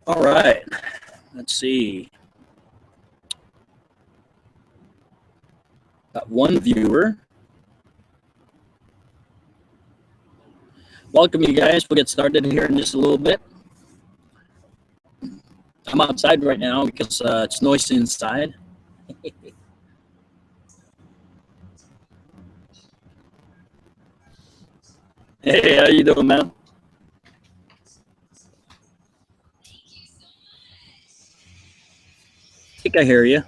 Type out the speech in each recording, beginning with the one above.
All right, let's see. Got one viewer. Welcome, you guys. We'll get started here in just a little bit. I'm outside right now because it's noisy inside. Hey, how you doing, man? I think I hear you.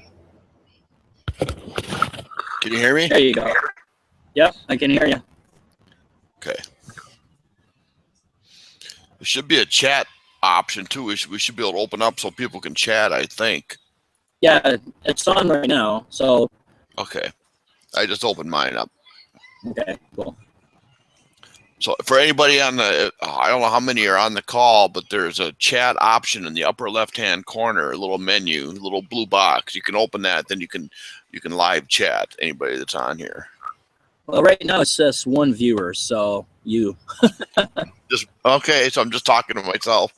Can you hear me? There you go. Yep, I can hear you. Okay. There should be a chat option too. We should be able to open up so people can chat, I think. Yeah, it's on right now. So. Okay. I just opened mine up. Okay, cool. So for anybody on the, I don't know how many are on the call, but there's a chat option in the upper left-hand corner, a little menu, a little blue box. You can open that, then you can live chat anybody that's on here. Well, right now it says one viewer, so you. Just okay. So I'm just talking to myself.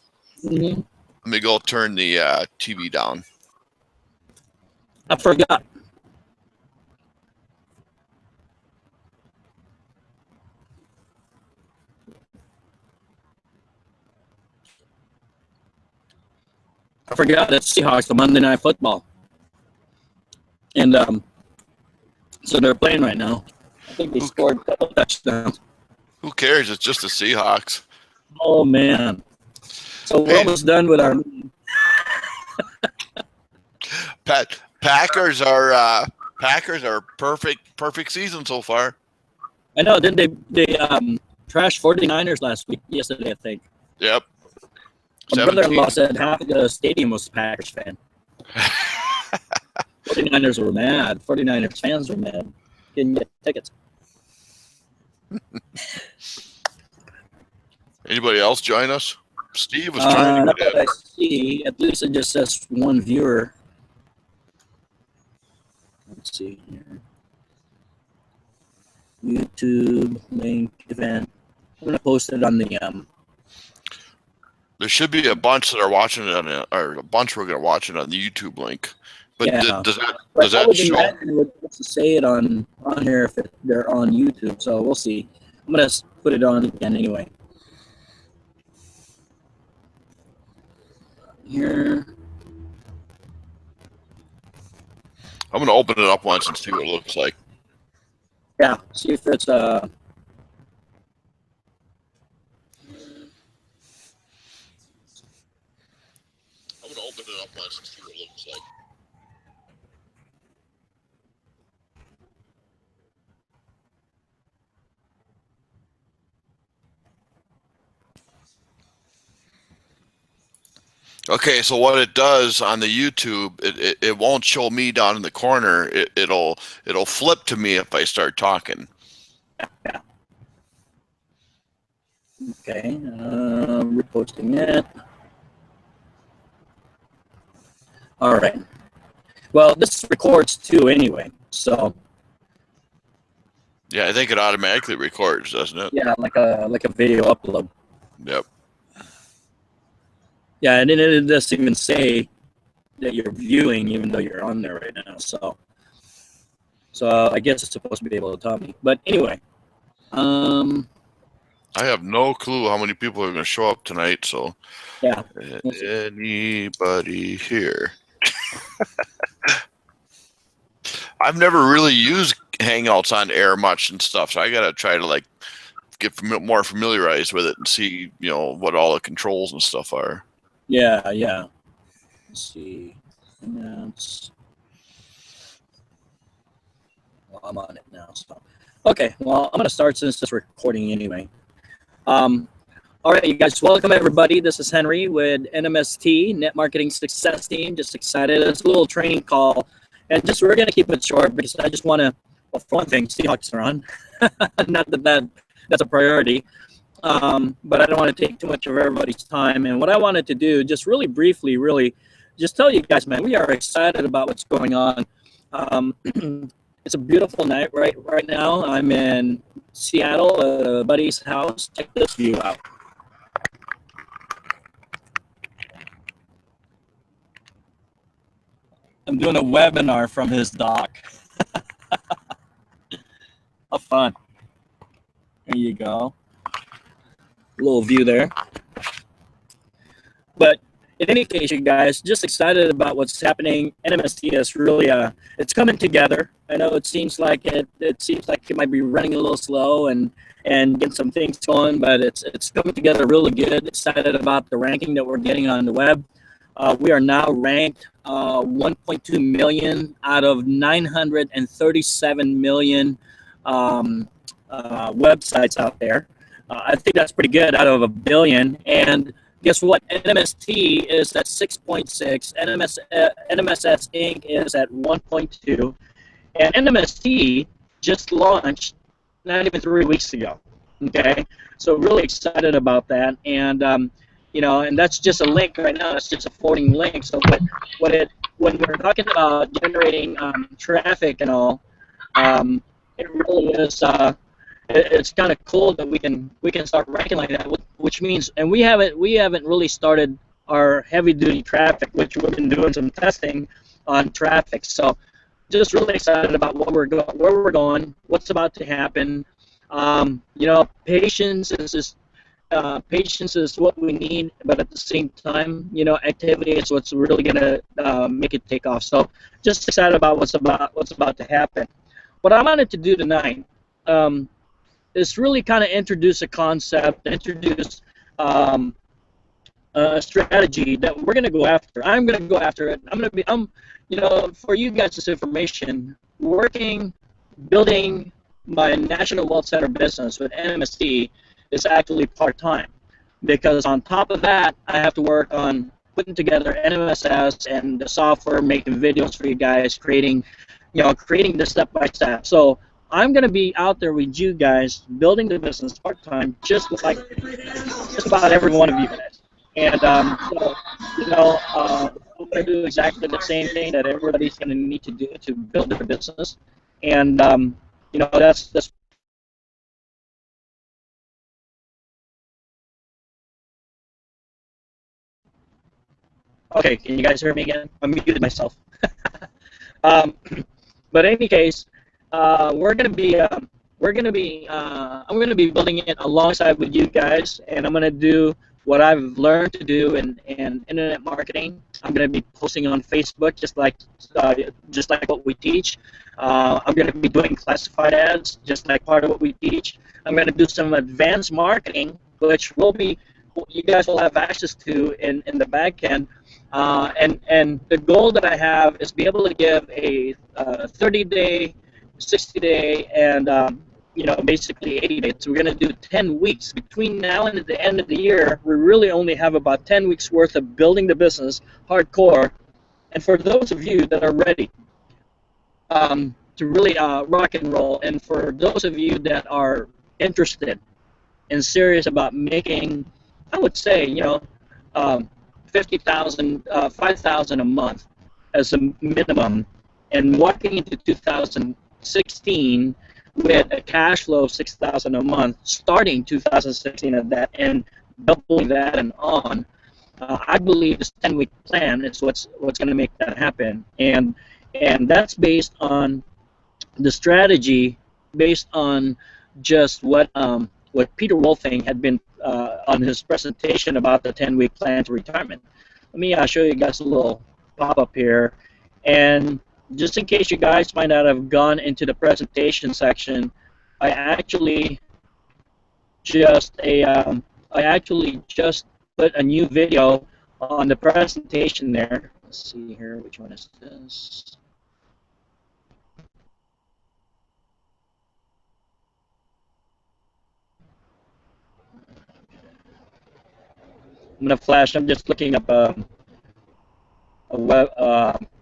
Mm-hmm. Let me go turn the TV down. I forgot. It's Seahawks on Monday Night Football. And so they're playing right now. I think they scored a couple touchdowns. Who cares? It's just the Seahawks. Oh, man. So we're almost done with our... Packers are perfect season so far. I know. Didn't they trashed 49ers yesterday, I think. Yep. My brother-in-law said half of the stadium was a Packers fan. 49ers were mad. 49ers fans were mad. Didn't get tickets. Anybody else join us? Steve was trying to get in. I see. At least it just says one viewer. Let's see here. YouTube link event. I'm gonna post it on the There should be a bunch that are watching it or a bunch we're gonna watch it on the YouTube link. But yeah. does that show? Let's say it on here if they're on YouTube. So we'll see. I'm gonna put it on again anyway. Here. I'm going to open it up once and see what it looks like. Yeah, see if it's I'm going to open it up once and see what it looks like. Okay, so what it does on the YouTube, it won't show me down in the corner. It'll flip to me if I start talking. yeah. Okay, reposting it. All right. Well, this records too anyway, so. Yeah, I think it automatically records, doesn't it? Yeah, like a video upload. Yep. Yeah, and then it doesn't even say that you're viewing, even though you're on there right now. So I guess it's supposed to be able to tell me. But anyway, I have no clue how many people are going to show up tonight. So, yeah. Anybody here? I've never really used Hangouts on air much and stuff, so I got to try to like get more familiarized with it and see, you know, what all the controls and stuff are. Yeah. Let's see. Hangouts. Well, I'm on it now. So, okay. Well, I'm gonna start since it's recording anyway. All right, you guys. Welcome everybody. This is Henry with NMST, Net Marketing Success Team. Just excited. It's a little training call, and just we're gonna keep it short because I just want to. Well, for one thing, Seahawks are on. Not that that's a priority. But I don't want to take too much of everybody's time. And what I wanted to do, just really briefly, just tell you guys, man, we are excited about what's going on. It's a beautiful night right now. I'm in Seattle at a buddy's house. Check this view out. I'm doing a webinar from his dock. How fun. There you go. Little view there. But in any case, you guys, just excited about what's happening. NMST is really it's coming together. I know it seems like it might be running a little slow and getting some things going, but it's coming together really good. Excited about the ranking that we're getting on the web. We are now ranked 1.2 million out of 937 million websites out there. I think that's pretty good out of 1 billion. And guess what? NMST is at 6.6. NMSS Inc. is at 1.2. And NMST just launched not even 3 weeks ago. Okay, so really excited about that. And and that's just a link right now. It's just a forwarding link. So when we're talking about generating traffic and all, it really is. It's kind of cool that we can start ranking like that, which means, and we haven't really started our heavy duty traffic, which we've been doing some testing on traffic. So just really excited about where we're going, what's about to happen. Patience is what we need, but at the same time, activity is what's really gonna make it take off. So just excited about what's about to happen. What I wanted to do tonight is really kind of introduce a concept, introduce a strategy that we're going to go after. I'm going to go after it. For you guys, this information, building my National Wealth Center business with NMST is actually part-time, because on top of that, I have to work on putting together NMSS and the software, making videos for you guys, creating the step-by-step. So I'm going to be out there with you guys building the business part-time, just about every one of you guys. And I'm going to do exactly the same thing that everybody's going to need to do to build their business. And, that's okay, can you guys hear me again? I muted myself. But in any case, we're going to be we're going to be I'm going to be building it alongside with you guys, and I'm going to do what I've learned to do in internet marketing. I'm going to be posting on Facebook just like what we teach. I'm going to be doing classified ads just like part of what we teach. I'm going to do some advanced marketing, which you guys will have access to in the back end. And the goal that I have is be able to give a 30-day, 60-day, and basically 80 days. So we're going to do 10 weeks. Between now and the end of the year, we really only have about 10 weeks worth of building the business hardcore. And for those of you that are ready to really rock and roll, and for those of you that are interested and serious about making, I would say, 50,000, 5,000 a month as a minimum, and walking into 2016 with a cash flow of 6,000 a month, starting 2016 at that, and doubling that and on. I believe this 10-week plan is what's going to make that happen, and that's based on the strategy, based on just what Peter Wolfing had been on his presentation about the 10-week plan to retirement. Let me show you guys a little pop-up here, and just in case you guys might not have gone into the presentation section, I actually just put a new video on the presentation there. Let's see here, which one is this? I'm gonna flash. I'm just looking up a web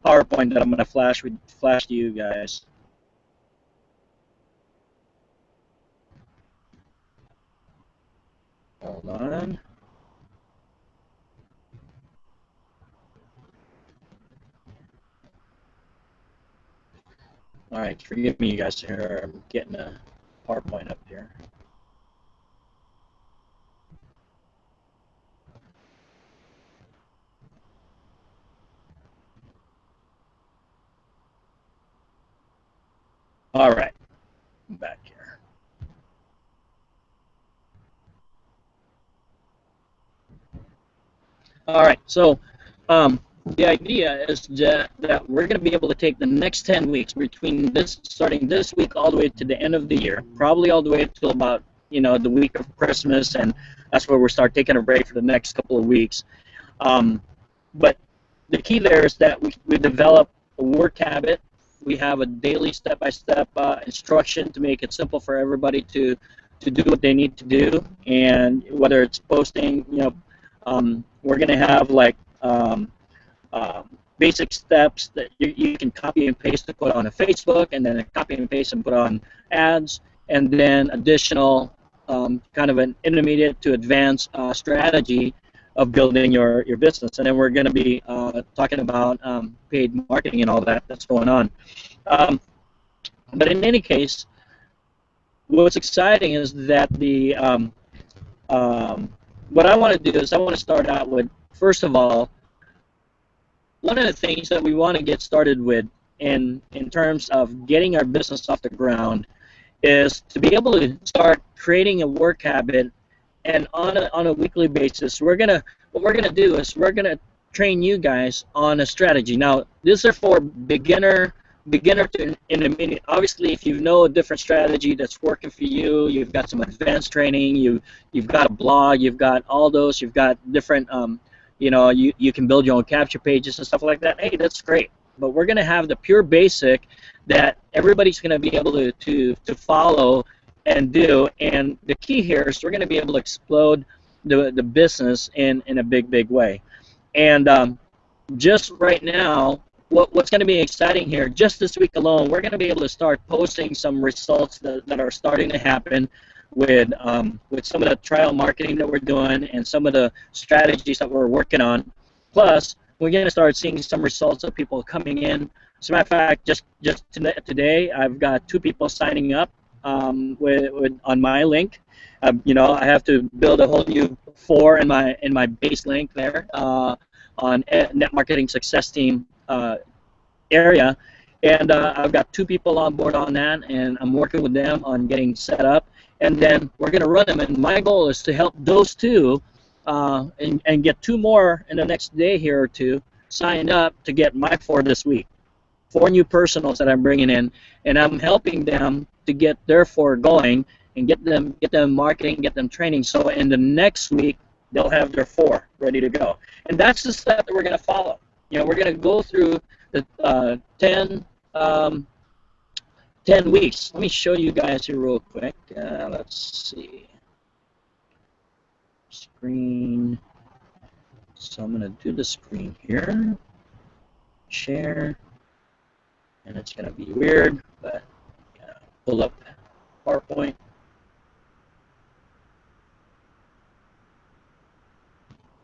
PowerPoint that I'm gonna flash to you guys. Hold on. All right, forgive me, you guys. Here, I'm getting a PowerPoint up here. All right, I'm back here. All right, so the idea is that we're going to be able to take the next 10 weeks between starting this week all the way to the end of the year, probably all the way until about the week of Christmas, and that's where we'll start taking a break for the next couple of weeks. But the key there is that we develop a work habit. We have a daily step-by-step instruction to make it simple for everybody to do what they need to do, and whether it's posting, we're going to have like basic steps that you can copy and paste to put on a Facebook, and then copy and paste and put on ads, and then additional kind of an intermediate to advanced strategy of building your business. And then we're going to be talking about paid marketing and all that's going on. But in any case, what's exciting is that what I want to do is I want to start out with, first of all, one of the things that we want to get started with in terms of getting our business off the ground is to be able to start creating a work habit, and on a weekly basis, what we're gonna do is we're gonna train you guys on a strategy. Now, these are for beginner to intermediate. Obviously, if you know a different strategy that's working for you, you've got some advanced training, you've got a blog, you've got all those, you've got different you can build your own capture pages and stuff like that. Hey, that's great. But we're going to have the pure basic that everybody's going to be able to follow and do. And the key here is we're going to be able to explode the business in a big way. And just right now, what's going to be exciting here, just this week alone, we're going to be able to start posting some results that are starting to happen with some of the trial marketing that we're doing and some of the strategies that we're working on. Plus, we're going to start seeing some results of people coming in. As a matter of fact, just today, I've got 2 people signing up on my link. I have to build a whole new 4 in my base link there on Net Marketing Success Team area. And I've got 2 people on board on that, and I'm working with them on getting set up. And then we're going to run them. And my goal is to help those 2 and get 2 more in the next day here or 2 signed up to get my 4 this week. 4 new personals that I'm bringing in, and I'm helping them to get their 4 going and get them marketing, get them training. So in the next week, they'll have their 4 ready to go. And that's the step that we're going to follow. You know, we're going to go through the 10 weeks. Let me show you guys here real quick. Let's see. Screen. So I'm going to do the screen here. Share. And it's going to be weird, but pull up PowerPoint.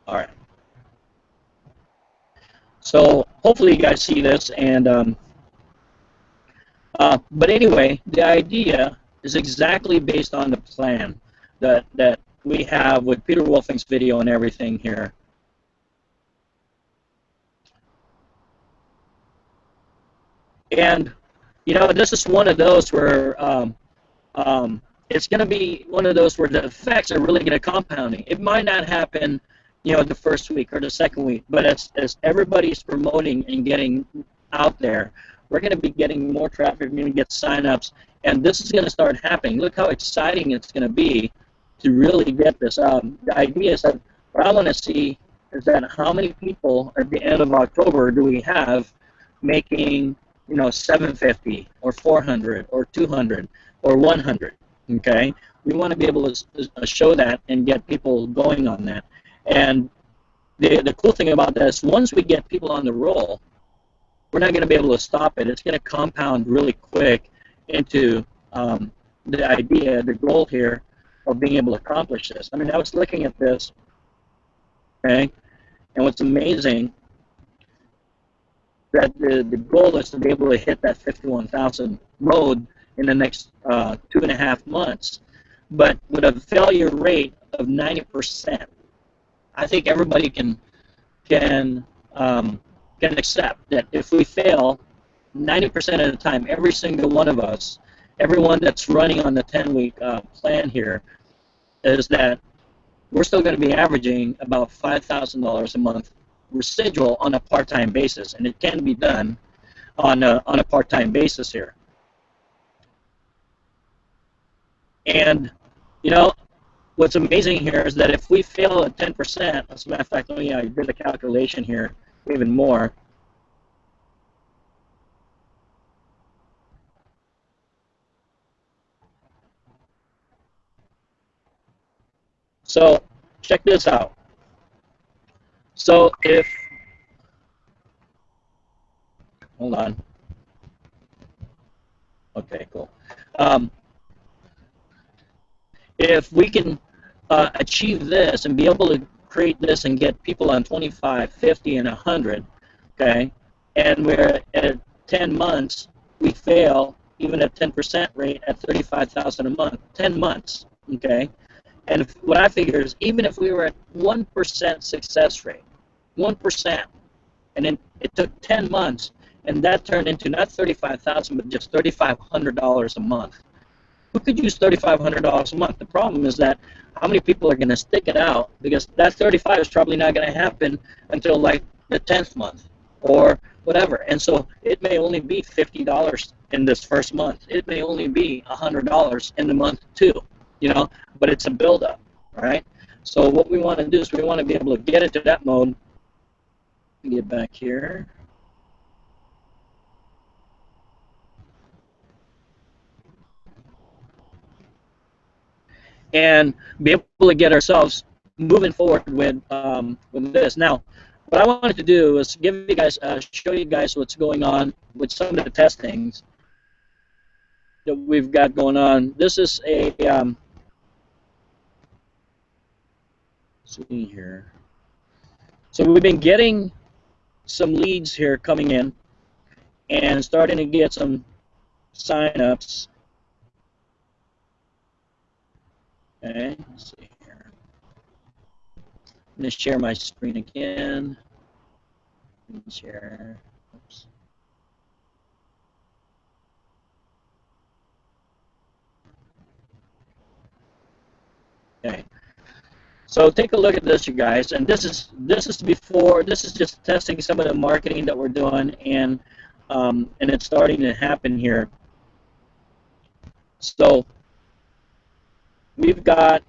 All right. So hopefully you guys see this, and but anyway, the idea is exactly based on the plan that we have with Peter Wolfing's video and everything here. And you know, this is one of those where it's going to be one of those where the effects are really going to compounding. It might not happen, you know, the first week or the second week, but as everybody's promoting and getting out there, we're going to be getting more traffic. We're going to get signups, and this is going to start happening. Look how exciting it's going to be to really get this. The idea is that what I want to see is that how many people at the end of October do we have making, you know, 750 or 400 or 200 or 100. Okay, we want to be able to show that and get people going on that. And the cool thing about that is once we get people on the roll, we're not going to be able to stop it. It's going to compound really quick into the idea, the goal here of being able to accomplish this. I mean, I was looking at this, okay, and what's amazing that the goal is to be able to hit that 51,000 mode in the next 2.5 months. But with a failure rate of 90%, I think everybody can accept that if we fail 90% of the time, every single one of us, everyone that's running on the 10-week plan here, is that we're still going to be averaging about $5,000 a month residual on a part-time basis, and it can be done on a part-time basis here. And you know, what's amazing here is that if we fail at 10%, as a matter of fact, let me did a calculation here, even more. So check this out. So if, hold on. Okay, cool. If we can achieve this and be able to create this and get people on 25, 50, and 100, okay, and we're at 10 months, we fail even at 10% rate at 35,000 a month, 10 months, okay. And what I figure is even if we were at 1% success rate, 1%, and then it took 10 months, and that turned into not 35,000 but just $3,500 a month. Who could use $3,500 a month? The problem is that how many people are going to stick it out, because that 35 is probably not going to happen until like the 10th month or whatever. And so it may only be $50 in this first month. It may only be $100 in the month 2, you know, but it's a buildup, right? So what we want to do is we want to be able to get into that mode. Get back here. And be able to get ourselves moving forward with this. Now, what I wanted to do is give you guys, show you guys what's going on with some of the testings that we've got going on. This is a see here. So we've been getting some leads here coming in and starting to get some sign-ups. Okay, let's see here. I'm going to share my screen again. Share. Oops. Okay. So take a look at this, you guys, and this is before. This is just testing some of the marketing that we're doing, and it's starting to happen here. So we've got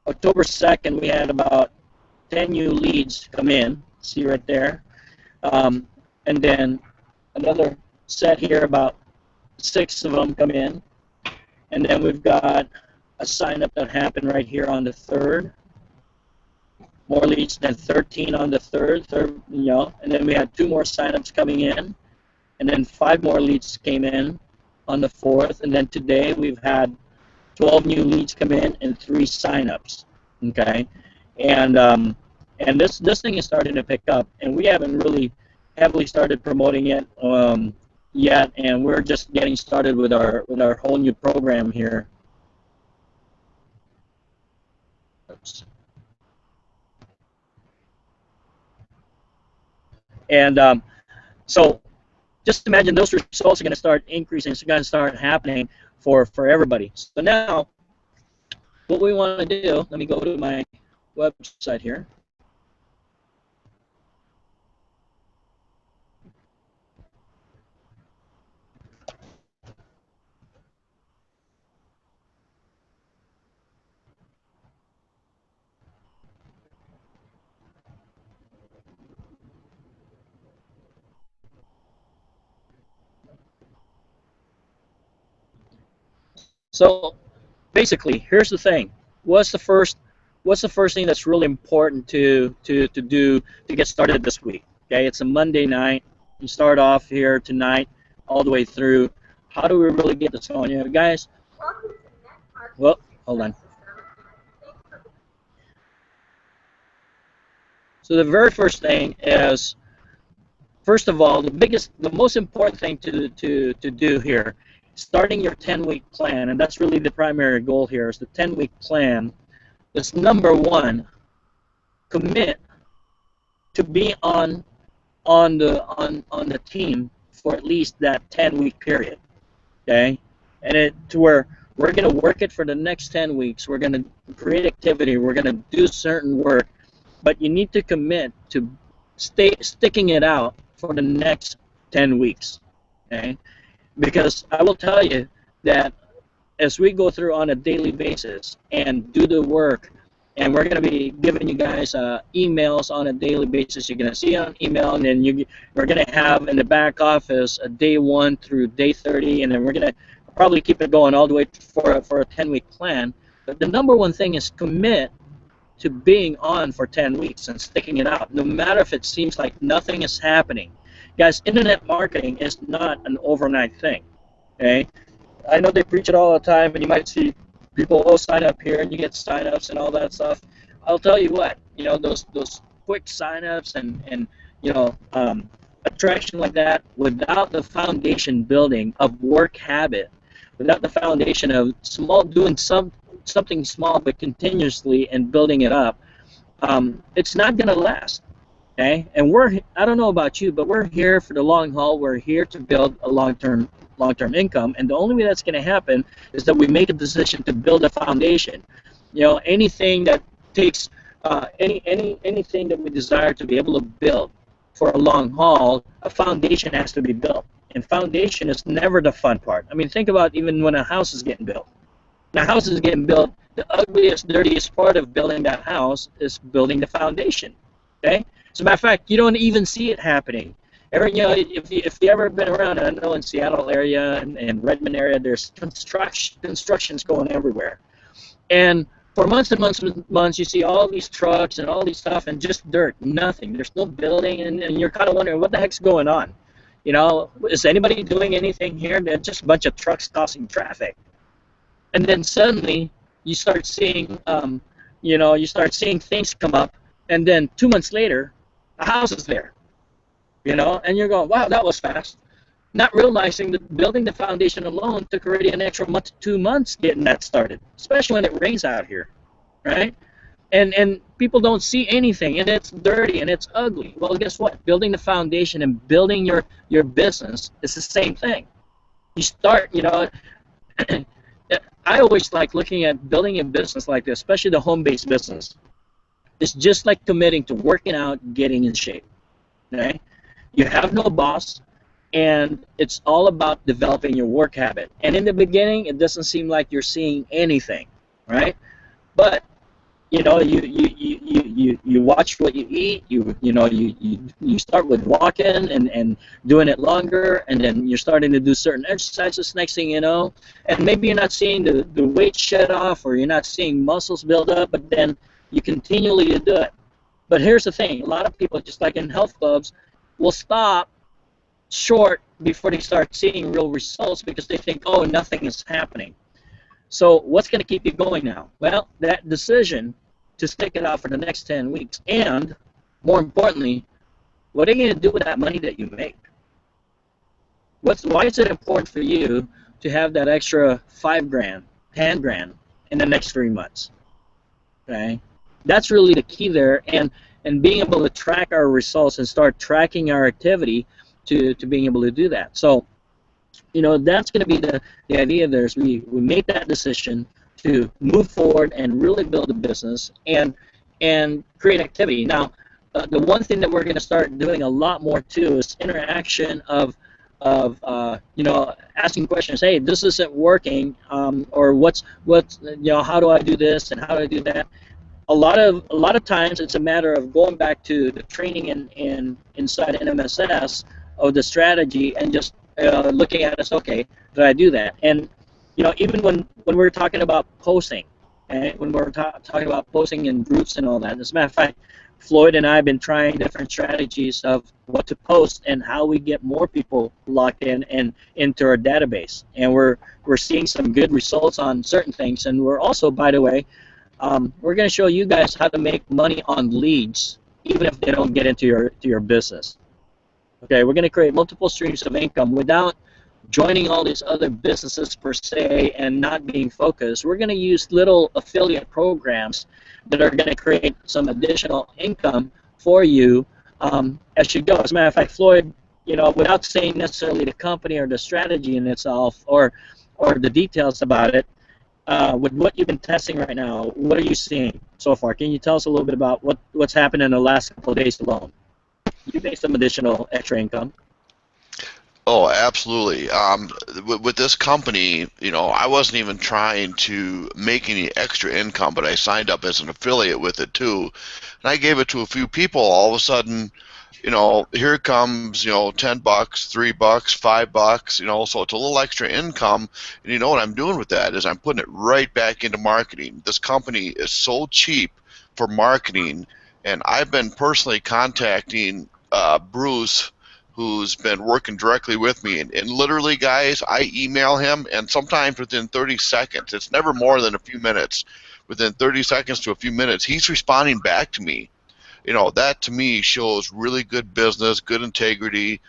October 2nd. We had about 10 new leads come in. See right there, and then another set here, about 6 of them come in, and then we've got a sign up that happened right here on the 3rd. More leads than 13 on the 3rd, you know, and then we had 2 more signups coming in, and then 5 more leads came in on the 4th, and then today we've had 12 new leads come in and 3 signups. Okay, and this thing is starting to pick up, and we haven't really heavily started promoting it yet, and we're just getting started with our whole new program here. Oops. And so just imagine those results are going to start increasing. It's going to start happening for everybody. So now what we want to do, let me go to my website here. So basically, here's the thing. What's the first thing that's really important to do to get started this week? Okay, it's a Monday night. You start off here tonight all the way through. How do we really get this going? You know, guys, well, hold on. So the very first thing is, first of all, the most important thing to do here, starting your 10-week plan, and that's really the primary goal here, is the 10-week plan. Is number one, commit to be on the team for at least that 10-week period. Okay, and to where we're going to work it for the next 10 weeks. We're going to create activity. We're going to do certain work, but you need to commit to sticking it out for the next 10 weeks. Okay, because I will tell you that as we go through on a daily basis and do the work, and we're going to be giving you guys emails on a daily basis. You're going to see it on email, and then we're going to have in the back office a day 1 through day 30, and then we're going to probably keep it going all the way for a 10-week plan. But the number one thing is commit to being on for 10 weeks and sticking it out, no matter if it seems like nothing is happening. Guys, internet marketing is not an overnight thing. Okay, I know they preach it all the time, and you might see people will sign up here, and you get sign-ups and all that stuff. I'll tell you what, you know, those quick sign-ups and you know, attraction like that, without the foundation building of work habit, without the foundation of doing something small but continuously and building it up, it's not going to last. Okay, and I don't know about you, but we're here for the long haul. We're here to build a long-term income, and the only way that's going to happen is that we make a decision to build a foundation. You know, anything that takes anything that we desire to be able to build for a long haul, a foundation has to be built, and foundation is never the fun part. I mean, think about even when a house is getting built. When a house is getting built, the ugliest, dirtiest part of building that house is building the foundation. Okay. As a matter of fact, you don't even see it happening. You know, if you ever been around, I know in Seattle area and Redmond area, there's constructions going everywhere. And for months and months and months, you see all these trucks and all these stuff and just dirt, nothing. There's no building, and you're kind of wondering what the heck's going on. You know, is anybody doing anything here? They're just a bunch of trucks causing traffic. And then suddenly you start seeing, you start seeing things come up, and then 2 months later, a house is there, you know, and you're going, wow, that was fast. Not realizing that building the foundation alone took already an extra month to 2 months getting that started, especially when it rains out here, right? And people don't see anything, and it's dirty and it's ugly. Well, guess what? Building the foundation and building your business is the same thing. You start, you know, I always like looking at building a business like this, especially the home-based business. It's just like committing to working out, getting in shape. Okay? You have no boss, and it's all about developing your work habit. And in the beginning, it doesn't seem like you're seeing anything, right? But you watch what you eat. You start with walking and doing it longer, and then you're starting to do certain exercises. Next thing you know, and maybe you're not seeing the weight shed off, or you're not seeing muscles build up, but then you continually do it. But here's the thing: a lot of people, just like in health clubs, will stop short before they start seeing real results because they think, oh, nothing is happening. So what's going to keep you going now? Well, that decision to stick it out for the next 10 weeks, and more importantly, what are you going to do with that money that you make? Why is it important for you to have that extra $5,000, $10,000 in the next 3 months? Okay, that's really the key there, and being able to track our results and start tracking our activity to being able to do that. So, that's going to be the idea there is we make that decision to move forward and really build a business and create activity. Now, the one thing that we're going to start doing a lot more too is interaction of asking questions. Hey, this isn't working, or what's how do I do this and how do I do that? A lot of times it's a matter of going back to the training inside NMSS of the strategy and just looking at us. Okay, did I do that? And even when we're talking about posting, and when we're talking about posting in groups and all that. As a matter of fact, Floyd and I have been trying different strategies of what to post and how we get more people locked in and into our database. And we're seeing some good results on certain things. And we're also, by the way, we're going to show you guys how to make money on leads, even if they don't get into your business. Okay, we're going to create multiple streams of income without joining all these other businesses per se and not being focused. We're going to use little affiliate programs that are going to create some additional income for you as you go. As a matter of fact, Floyd, without saying necessarily the company or the strategy in itself or the details about it, with what you've been testing right now, what are you seeing so far? Can you tell us a little bit about what's happened in the last couple of days alone? You made some additional extra income. Oh, absolutely. With this company, I wasn't even trying to make any extra income, but I signed up as an affiliate with it too. And I gave it to a few people. All of a sudden, here comes, $10, $3, $5, so it's a little extra income. And what I'm doing with that is I'm putting it right back into marketing. This company is so cheap for marketing, and I've been personally contacting Bruce, who's been working directly with me, and literally, guys, I email him, and sometimes within 30 seconds, it's never more than a few minutes, within 30 seconds to a few minutes, he's responding back to me. That to me shows really good business, good integrity.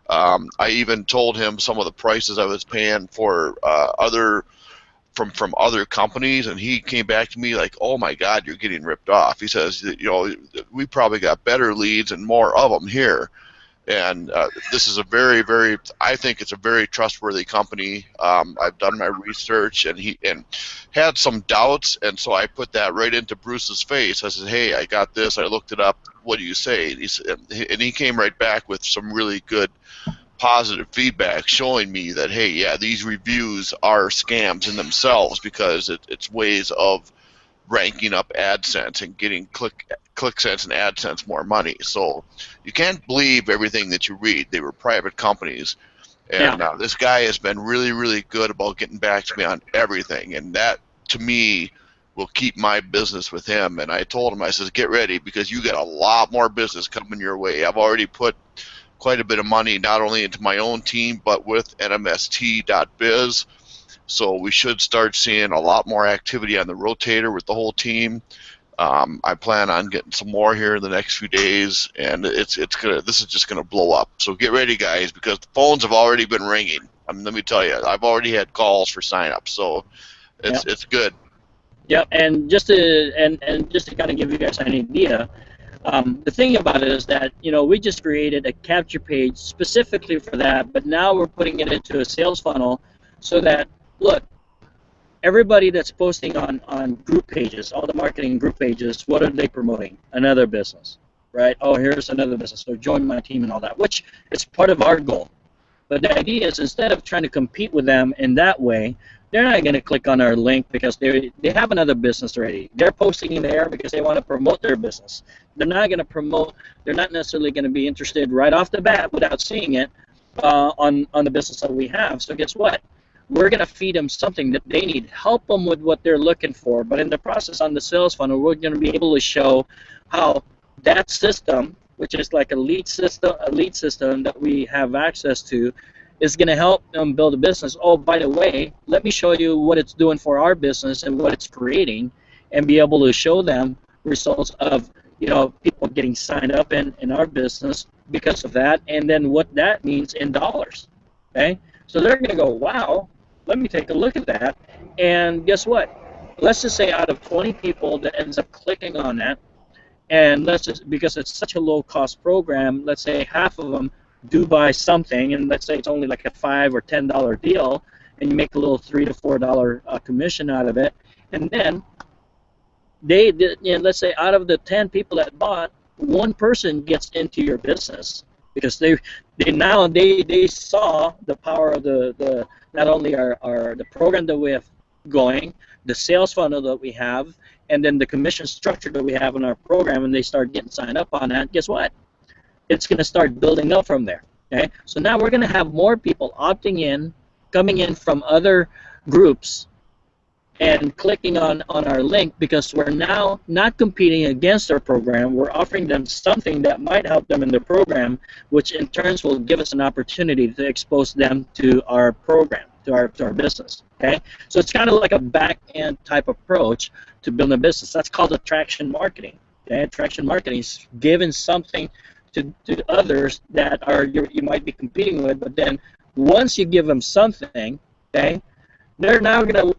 I even told him some of the prices I was paying for from other companies, and he came back to me like, oh my God, you're getting ripped off. He says, we probably got better leads and more of them here. And this is a very, very, I think it's a very trustworthy company. I've done my research, and he had some doubts, and so I put that right into Bruce's face. I said, hey, I got this. I looked it up. What do you say? And he came right back with some really good positive feedback showing me that, hey, yeah, these reviews are scams in themselves because it's ways of ranking up AdSense and getting ClickSense and AdSense more money. So you can't believe everything that you read. They were private companies. And this guy has been really, really good about getting back to me on everything. And that, to me, will keep my business with him. And I told him, I said, get ready because you got a lot more business coming your way. I've already put quite a bit of money not only into my own team but with NMST.biz. So we should start seeing a lot more activity on the rotator with the whole team. I plan on getting some more here in the next few days, and this is just gonna blow up. So get ready, guys, because the phones have already been ringing. Let me tell you, I've already had calls for sign-ups, so it's good. Yep, and just to kind of give you guys an idea, the thing about it is that we just created a capture page specifically for that, but now we're putting it into a sales funnel so that, look, everybody that's posting on group pages, all the marketing group pages, what are they promoting? Another business, right? Oh, here's another business. So join my team and all that, which is part of our goal. But the idea is, instead of trying to compete with them in that way, they're not going to click on our link because they have another business already. They're posting in there because they want to promote their business. They're not going to promote. They're not necessarily going to be interested right off the bat without seeing it on the business that we have. So guess what? We're going to feed them something that they need, help them with what they're looking for. But in the process, on the sales funnel, we're going to be able to show how that system, which is like a lead system that we have access to, is going to help them build a business. Oh, by the way, let me show you what it's doing for our business and what it's creating, and be able to show them results of, you know, people getting signed up in our business because of that, and then what that means in dollars. Okay, so they're going to go, wow, let me take a look at that. And guess what? Let's just say out of 20 people that ends up clicking on that, and let's just, because it's such a low-cost program, let's say half of them do buy something, and let's say it's only like a $5 or $10 deal, and you make a little $3 to $4 commission out of it, and then they, you know, let's say out of the 10 people that bought, one person gets into your business because they saw the power of the not only the program that we have going, the sales funnel that we have, and then the commission structure that we have in our program, and they start getting signed up on that. Guess what? It's going to start building up from there. Okay, so now we're going to have more people opting in, coming in from other groups, and clicking on our link, because we're now not competing against our program. We're offering them something that might help them in their program, which in turn will give us an opportunity to expose them to our program, to our business. Okay, so it's kind of like a back-end type approach to building a business. That's called attraction marketing. Okay, attraction marketing is giving something to others that are you might be competing with, but then once you give them something, okay, they're now going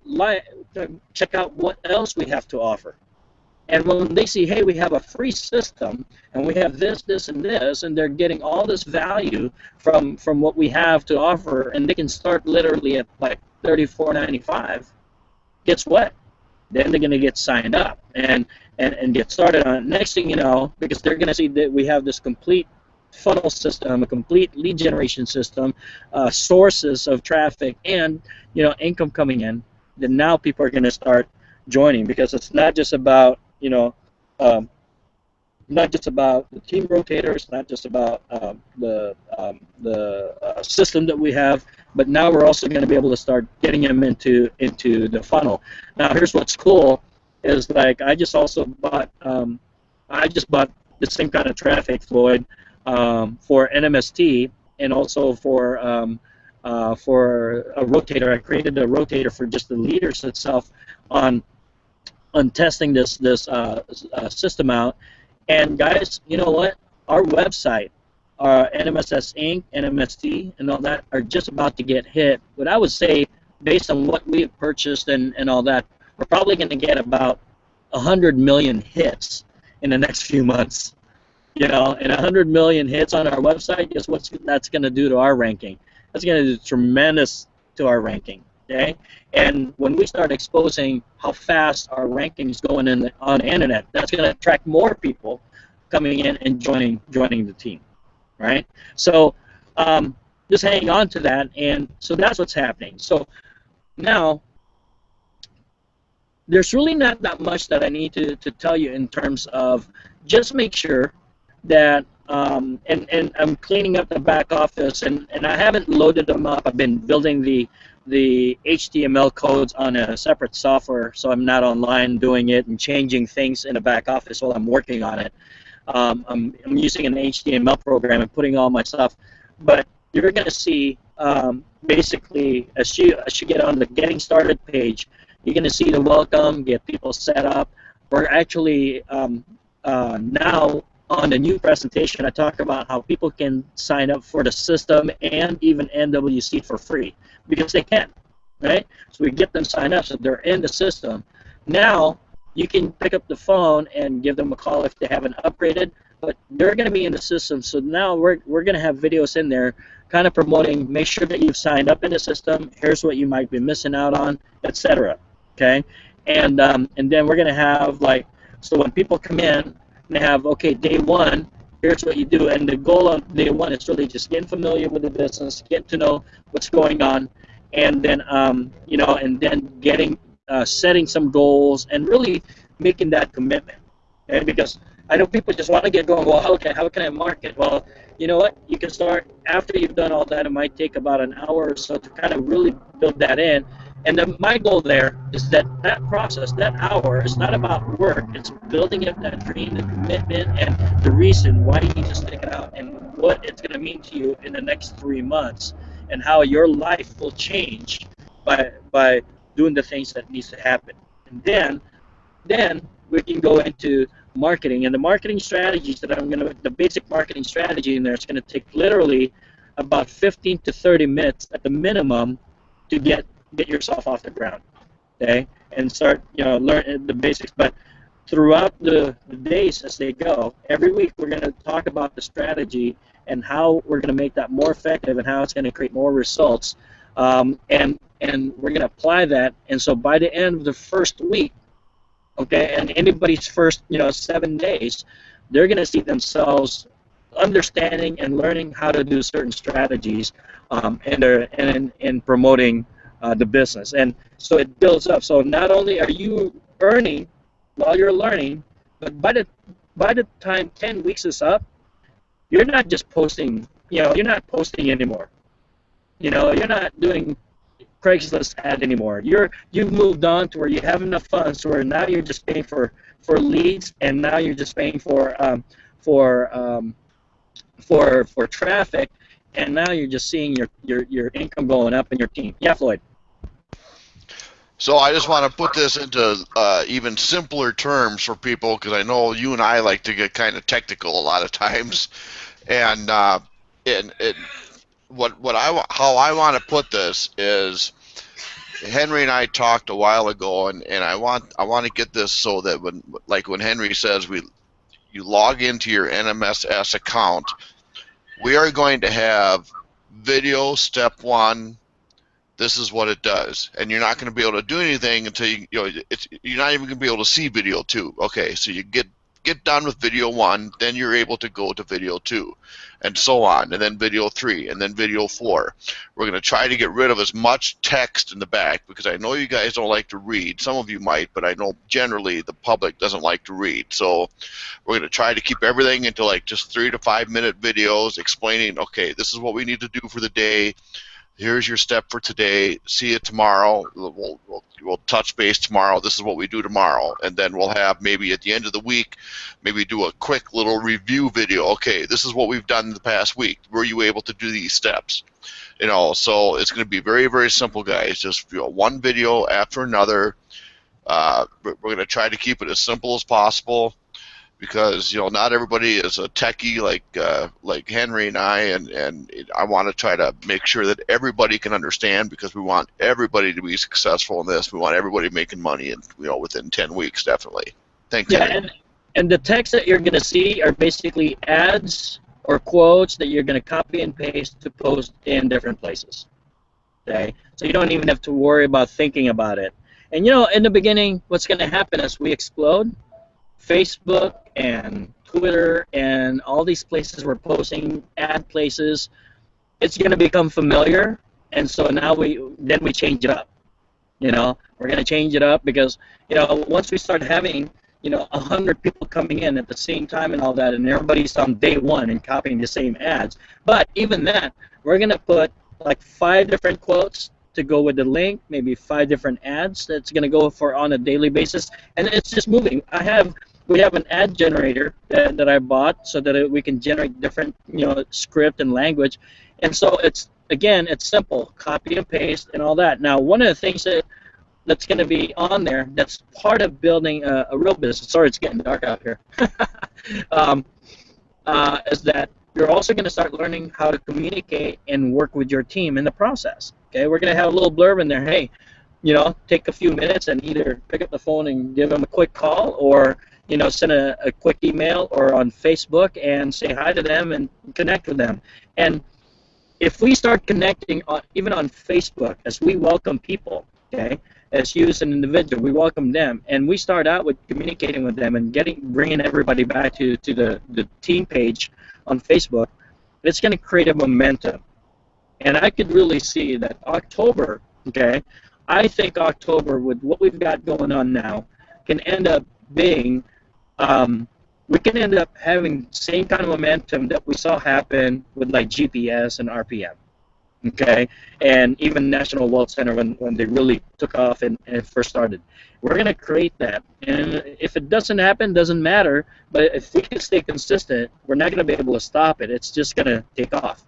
to check out what else we have to offer. And when they see, hey, we have a free system, and we have this, this, and this, and they're getting all this value from what we have to offer, and they can start literally at like $34.95, guess what? Then they're going to get signed up and get started on it. Next thing you know, because they're going to see that we have this complete funnel system, a complete lead generation system, sources of traffic, and, you know, income coming in, then now people are going to start joining, because it's not just about, you know, not just about the team rotators, not just about the system that we have, but now we're also going to be able to start getting them into the funnel. Now, here's what's cool is, like, I just bought the same kind of traffic, Floyd, for NMST, and also for a rotator. I created a rotator for just the leaders itself on testing this system out. And guys, you know what? Our website, NMSS Inc., NMST, and all that are just about to get hit. But I would say, based on what we've purchased and all that, we're probably going to get about 100 million hits in the next few months. You know, and 100 million hits on our website, guess what that's going to do to our ranking? That's going to do tremendous to our ranking. Okay, and when we start exposing how fast our ranking is going on the internet, that's going to attract more people coming in and joining the team, right? So just hang on to that, and so that's what's happening. So now there's really not that much that I need to tell you in terms of, just make sure that and I'm cleaning up the back office, and I haven't loaded them up. I've been building the HTML codes on a separate software, so I'm not online doing it and changing things in the back office while I'm working on it. I'm using an HTML program and putting all my stuff, but you're going to see basically as you get on the getting started page, you're going to see the welcome, get people set up. We're actually now on the new presentation, I talk about how people can sign up for the system and even NWC for free, because they can, right? So we get them signed up so they're in the system. Now you can pick up the phone and give them a call if they haven't upgraded, but they're going to be in the system. So now we're going to have videos in there kind of promoting, make sure that you've signed up in the system, here's what you might be missing out on, etc. okay? And then we're gonna have like, so when people come in, they have, okay, day one, here's what you do, and the goal of day one is really just getting familiar with the business, get to know what's going on, and then you know, and then getting setting some goals and really making that commitment, okay? Because I know people just want to get going. Well, how can I market? Well, you know what? You can start after you've done all that. It might take about an hour or so to kind of really build that in. And then my goal there is that that process, that hour, is not about work. It's building up that dream, the commitment, and the reason why you need to stick it out, and what it's going to mean to you in the next 3 months, and how your life will change by doing the things that needs to happen. And then we can go into marketing, and the marketing strategies that the basic marketing strategy in there is going to take literally about 15 to 30 minutes at the minimum to get yourself off the ground, okay, and start, you know, learn the basics. But throughout the days as they go, every week we're going to talk about the strategy and how we're going to make that more effective and how it's going to create more results, and we're going to apply that. And so by the end of the first week, okay, and anybody's first, you know, 7 days, they're going to see themselves understanding and learning how to do certain strategies, and in promoting the business. And so it builds up. So not only are you earning while you're learning, but by the time 10 weeks is up, you're not just posting, you know, you're not posting anymore. You know, you're not doing Craigslist ad anymore. You've moved on to where you have enough funds to where now you're just paying for leads, and now you're just paying for traffic, and now you're just seeing your income going up in your team. Yeah, Floyd. So I just want to put this into even simpler terms for people, because I know you and I like to get kind of technical a lot of times, and how I want to put this is, Henry and I talked a while ago, and I want to get this so that when Henry says you log into your NMSS account, we are going to have video step 1. This is what it does, and you're not going to be able to do anything until you're not even going to be able to see video 2. Okay, so you get done with video 1, then you're able to go to video 2, and so on, and then video 3, and then video 4. We're going to try to get rid of as much text in the back, because I know you guys don't like to read. Some of you might, but I know generally the public doesn't like to read. So we're going to try to keep everything into like just 3 to 5 minute videos explaining, okay, this is what we need to do for the day. Here's your step for today. See you tomorrow. We'll touch base tomorrow. This is what we do tomorrow. And then we'll have maybe at the end of the week, maybe do a quick little review video. Okay, this is what we've done in the past week. Were you able to do these steps? You know, so it's going to be very, very simple, guys. Just, you know, one video after another. We're going to try to keep it as simple as possible, because, you know, not everybody is a techie like Henry and I, and I want to try to make sure that everybody can understand, because we want everybody to be successful in this. We want everybody making money, and, you know, within 10 weeks, definitely. Thanks, Yeah, Henry. and the text that you're going to see are basically ads or quotes that you're going to copy and paste to post in different places. Okay, so you don't even have to worry about thinking about it. And, you know, in the beginning, what's going to happen as we explode, Facebook and Twitter and all these places we're posting, ad places, it's going to become familiar, and so now we change it up. You know, we're going to change it up because, you know, once we start having, you know, 100 people coming in at the same time and all that, and everybody's on day one and copying the same ads. But even that, we're going to put like 5 different quotes to go with the link, maybe 5 different ads that's going to go for on a daily basis, and it's just moving. We have an ad generator that I bought so that we can generate different, you know, script and language, and so it's simple, copy and paste and all that. Now, one of the things that's going to be on there that's part of building a real business. Sorry, it's getting dark out here. Is that you're also going to start learning how to communicate and work with your team in the process. Okay, we're going to have a little blurb in there. Hey, you know, take a few minutes and either pick up the phone and give them a quick call, or, you know, send a quick email or on Facebook and say hi to them and connect with them. And if we start connecting even on Facebook as we welcome people, okay, as you as an individual, we welcome them, and we start out with communicating with them and bringing everybody back to the team page on Facebook. It's going to create a momentum, and I could really see that October. Okay, I think October, with what we've got going on now, can end up being. We can end up having same kind of momentum that we saw happen with like GPS and RPM. Okay, and even National Wealth Center when they really took off and first started. We're going to create that, and if it doesn't happen, doesn't matter, but if we can stay consistent, we're not going to be able to stop it. It's just going to take off,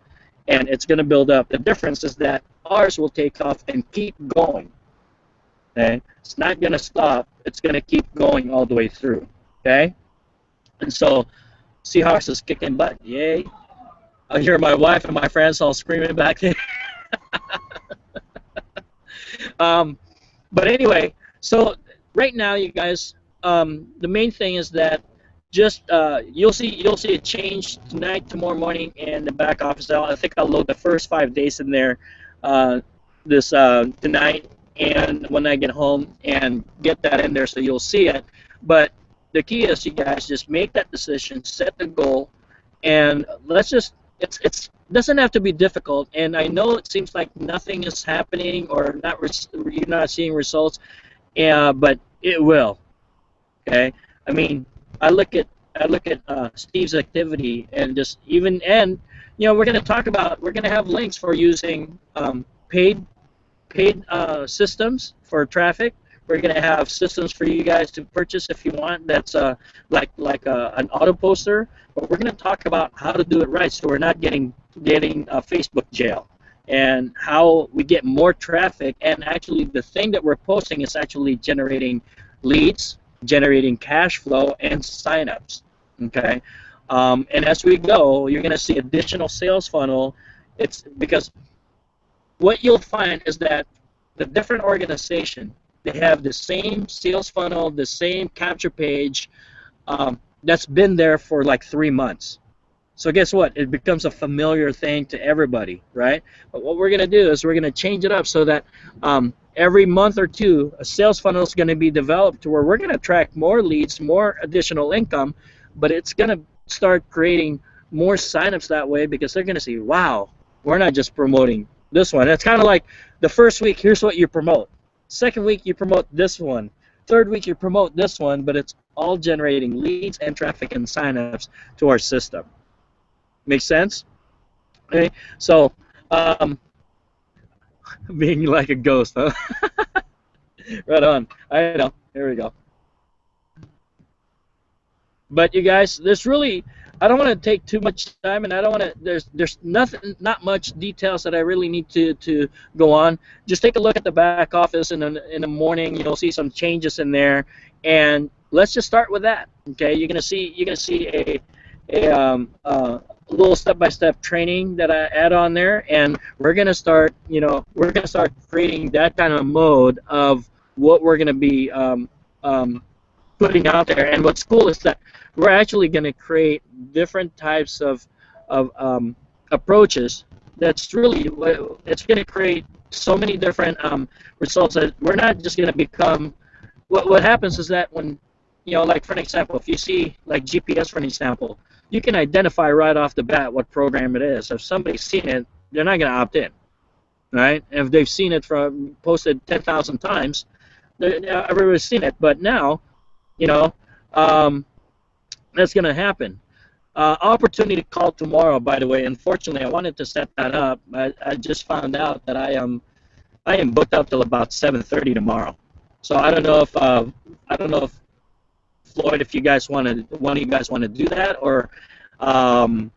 and it's going to build up. The difference is that ours will take off and keep going. Okay, it's not going to stop. It's going to keep going all the way through. Okay, and so Seahawks is kicking butt. Yay. I hear my wife and my friends all screaming back there. But anyway, so right now, you guys, the main thing is that just you'll see a change tonight, tomorrow morning, in the back office. I think I'll load the first 5 days in there tonight, and when I get home, and get that in there so you'll see it. But the key is, you guys, just make that decision, set the goal, and let's just. It doesn't have to be difficult, and I know it seems like nothing is happening or you're not seeing results, but it will. Okay, I mean, I look at Steve's activity, and we're going to have links for using paid systems for traffic. We're going to have systems for you guys to purchase if you want. That's like an auto poster. But we're going to talk about how to do it right, so we're not getting Facebook jail, and how we get more traffic. And actually, the thing that we're posting is actually generating leads, generating cash flow, and signups. Okay, and as we go, you're going to see additional sales funnel. It's because what you'll find is that the different organization, they have the same sales funnel, the same capture page that's been there for like 3 months. So guess what? It becomes a familiar thing to everybody, right? But what we're going to do is we're going to change it up so that every month or two, a sales funnel is going to be developed to where we're going to attract more leads, more additional income, but it's going to start creating more signups that way, because they're going to see, wow, we're not just promoting this one. It's kind of like the first week, here's what you promote. Second week, you promote this one. Third week, you promote this one, but it's all generating leads and traffic and signups to our system. Make sense? Okay, so being like a ghost, huh? Right on. I know. Here we go. But you guys, there's really, I don't want to take too much time, and I don't want to. There's not much details that I really need to go on. Just take a look at the back office in the morning. You'll see some changes in there, and let's just start with that. Okay, you're gonna see a little step-by-step training that I add on there, and we're gonna start creating that kind of mode of what we're gonna be putting out there. And what's cool is that we're actually going to create different types of approaches. It's going to create so many different results that we're not just going to become. What happens is that when, like for an example, if you see like GPS for an example, you can identify right off the bat what program it is. If somebody's seen it, they're not going to opt in, right? And if they've seen it posted 10,000 times, everybody's seen it. But now, that's going to happen. Opportunity call tomorrow, by the way. Unfortunately, I wanted to set that up. I just found out that I am booked up till about 7:30 tomorrow. So I don't know if Floyd, if one of you guys want to do that, or I'm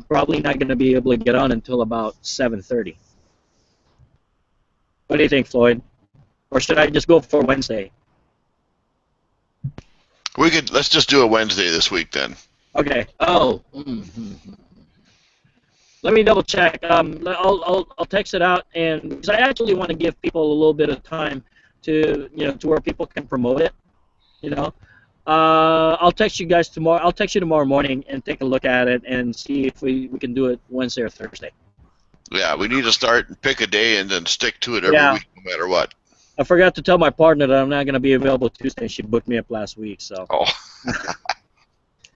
probably not going to be able to get on until about 7:30. What do you think, Floyd? Or should I just go for Wednesday? Let's just do a Wednesday this week then. Okay. Oh. Mm-hmm. Let me double check. I'll text it out, and because I actually want to give people a little bit of time to where people can promote it. I'll text you guys tomorrow. I'll text you tomorrow morning and take a look at it and see if we can do it Wednesday or Thursday. Yeah, we need to start and pick a day and then stick to it every week, no matter what. I forgot to tell my partner that I'm not going to be available Tuesday. She booked me up last week, so Oh,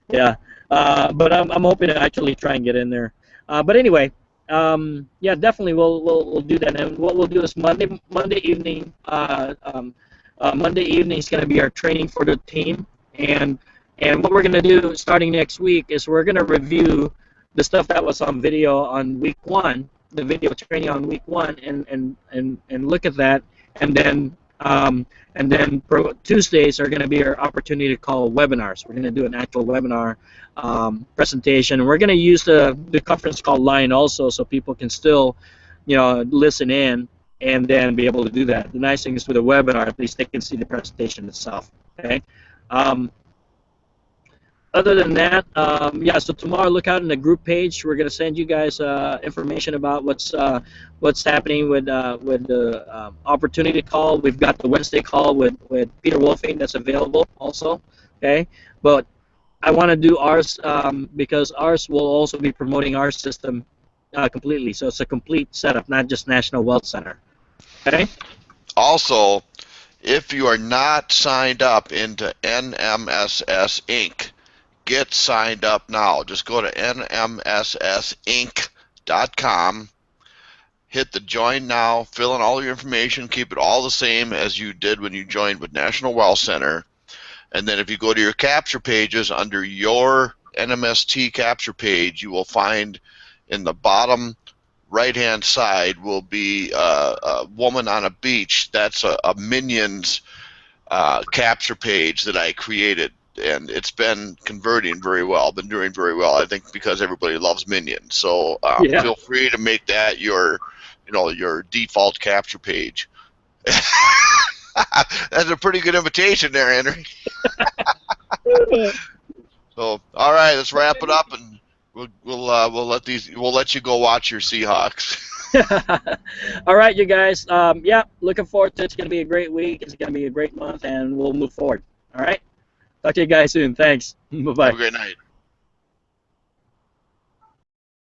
yeah. But I'm hoping to actually try and get in there. But anyway, yeah, definitely we'll do that. And what we'll do is Monday evening. Monday evening is going to be our training for the team, and what we're going to do starting next week is we're going to review the stuff that was on video on week one, the video training on week one, and look at that, and then Tuesdays are going to be our opportunity to call webinars. We're going to do an actual webinar presentation. We're going to use the conference call line also, so people can still, listen in and then be able to do that. The nice thing is with a webinar, at least they can see the presentation itself. Okay. Other than that, yeah. So tomorrow, look out in the group page. We're gonna send you guys information about what's happening with the opportunity call. We've got the Wednesday call with Peter Wolfing that's available also. Okay, but I want to do ours because ours will also be promoting our system completely. So it's a complete setup, not just National Wealth Center. Okay. also, if you are not signed up into NMSS Inc., get signed up now. Just go to nmssinc.com, hit the join now, fill in all your information, keep it all the same as you did when you joined with National Wealth Center. And then if you go to your capture pages, under your NMST capture page, you will find in the bottom right-hand side will be a woman on a beach. That's a Minions capture page that I created, and it's been converting very well, been doing very well, I think, because everybody loves Minions. So Yeah. feel free to make that your default capture page. That's a pretty good invitation there, Henry. So, all right, let's wrap it up, and we'll let you go watch your Seahawks. All right, you guys. Yeah, looking forward to it. It's going to be a great week. It's going to be a great month, and we'll move forward. All right. Talk to you guys soon. Thanks. Bye-bye. Have a great night.